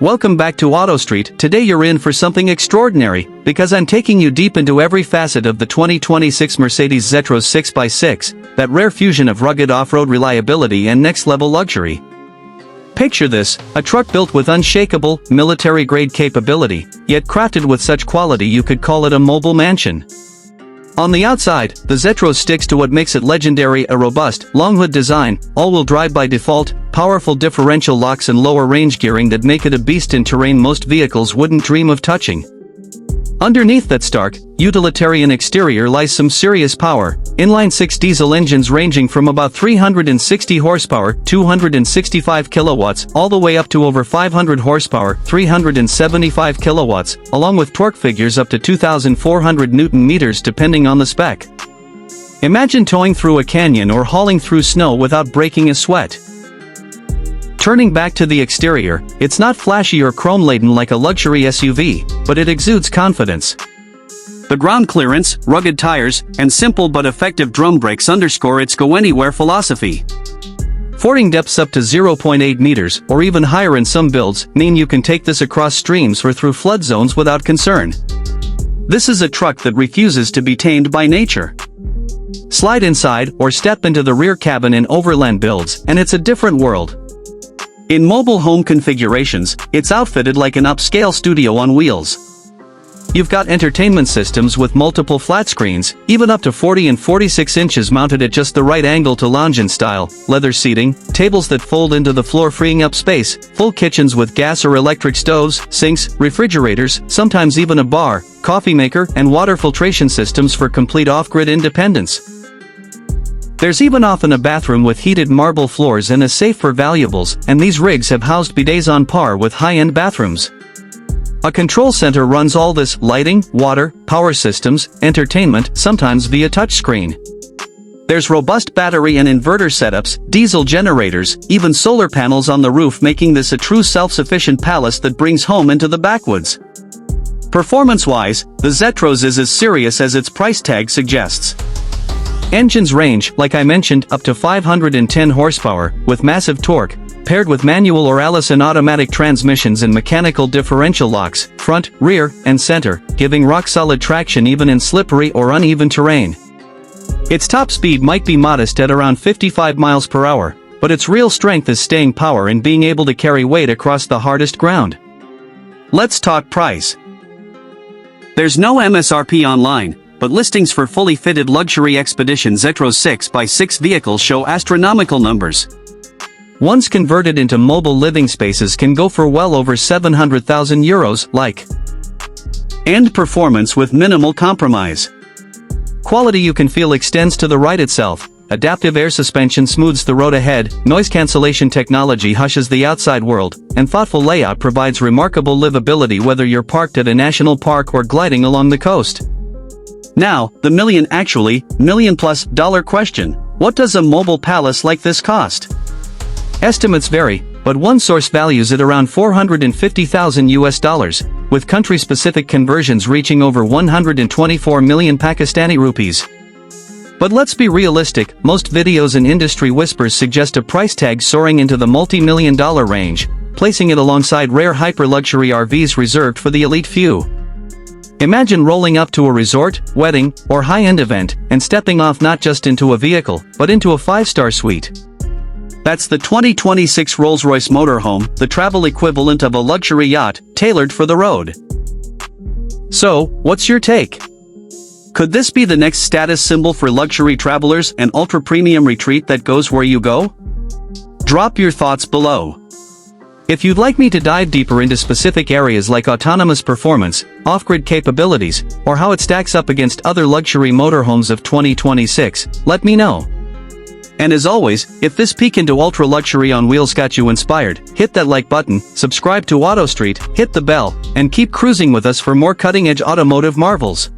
Welcome back to Auto Street. Today you're in for something extraordinary, because I'm taking you deep into every facet of the 2026 Mercedes Zetros 6x6, that rare fusion of rugged off-road reliability and next-level luxury. Picture this, a truck built with unshakable, military-grade capability, yet crafted with such quality you could call it a mobile mansion. On the outside, the Zetros sticks to what makes it legendary: a robust, long-hood design, all-wheel drive by default, powerful differential locks and lower range gearing that make it a beast in terrain most vehicles wouldn't dream of touching. Underneath that stark, utilitarian exterior lies some serious power: inline-six diesel engines ranging from about 360 horsepower, 265 kilowatts, all the way up to over 500 horsepower, 375 kilowatts, along with torque figures up to 2,400 Newton-meters depending on the spec. Imagine towing through a canyon or hauling through snow without breaking a sweat. Turning back to the exterior, it's not flashy or chrome-laden like a luxury SUV, but it exudes confidence. The ground clearance, rugged tires, and simple but effective drum brakes underscore its go-anywhere philosophy. Fording depths up to 0.8 meters, or even higher in some builds, mean you can take this across streams or through flood zones without concern. This is a truck that refuses to be tamed by nature. Slide inside or step into the rear cabin in overland builds, and it's a different world. In mobile home configurations, it's outfitted like an upscale studio on wheels. You've got entertainment systems with multiple flat screens, even up to 40 and 46 inches mounted at just the right angle to lounge in style, leather seating, tables that fold into the floor freeing up space, full kitchens with gas or electric stoves, sinks, refrigerators, sometimes even a bar, coffee maker, and water filtration systems for complete off-grid independence. There's even often a bathroom with heated marble floors and a safe for valuables, and these rigs have housed bidets on par with high-end bathrooms. A control center runs all this: lighting, water, power systems, entertainment, sometimes via touchscreen. There's robust battery and inverter setups, diesel generators, even solar panels on the roof, making this a true self-sufficient palace that brings home into the backwoods. Performance-wise, the Zetros is as serious as its price tag suggests. Engines range, like I mentioned, up to 510 horsepower, with massive torque, paired with manual or Allison automatic transmissions and mechanical differential locks, front, rear, and center, giving rock-solid traction even in slippery or uneven terrain. Its top speed might be modest at around 55 miles per hour, but its real strength is staying power and being able to carry weight across the hardest ground. Let's talk price. There's no MSRP online, but listings for fully fitted luxury Expedition Zetros 6x6 vehicles show astronomical numbers. Once converted into mobile living spaces can go for well over 700,000 euros, like. And performance with minimal compromise. Quality you can feel extends to the ride itself. Adaptive air suspension smooths the road ahead, noise cancellation technology hushes the outside world, and thoughtful layout provides remarkable livability whether you're parked at a national park or gliding along the coast. Now, the million-plus dollar question: what does a mobile palace like this cost? Estimates vary, but one source values it around $450,000 US, with country-specific conversions reaching over 124 million Pakistani rupees. But let's be realistic, most videos and industry whispers suggest a price tag soaring into the multi-million-dollar range, placing it alongside rare hyper-luxury RVs reserved for the elite few. Imagine rolling up to a resort, wedding, or high-end event, and stepping off not just into a vehicle, but into a 5-star suite. That's the 2026 Rolls-Royce Motorhome, the travel equivalent of a luxury yacht, tailored for the road. So, what's your take? Could this be the next status symbol for luxury travelers, an ultra-premium retreat that goes where you go? Drop your thoughts below. If you'd like me to dive deeper into specific areas like autonomous performance, off-grid capabilities, or how it stacks up against other luxury motorhomes of 2026, let me know. And as always, if this peek into ultra-luxury on wheels got you inspired, hit that like button, subscribe to Auto Street, hit the bell, and keep cruising with us for more cutting-edge automotive marvels.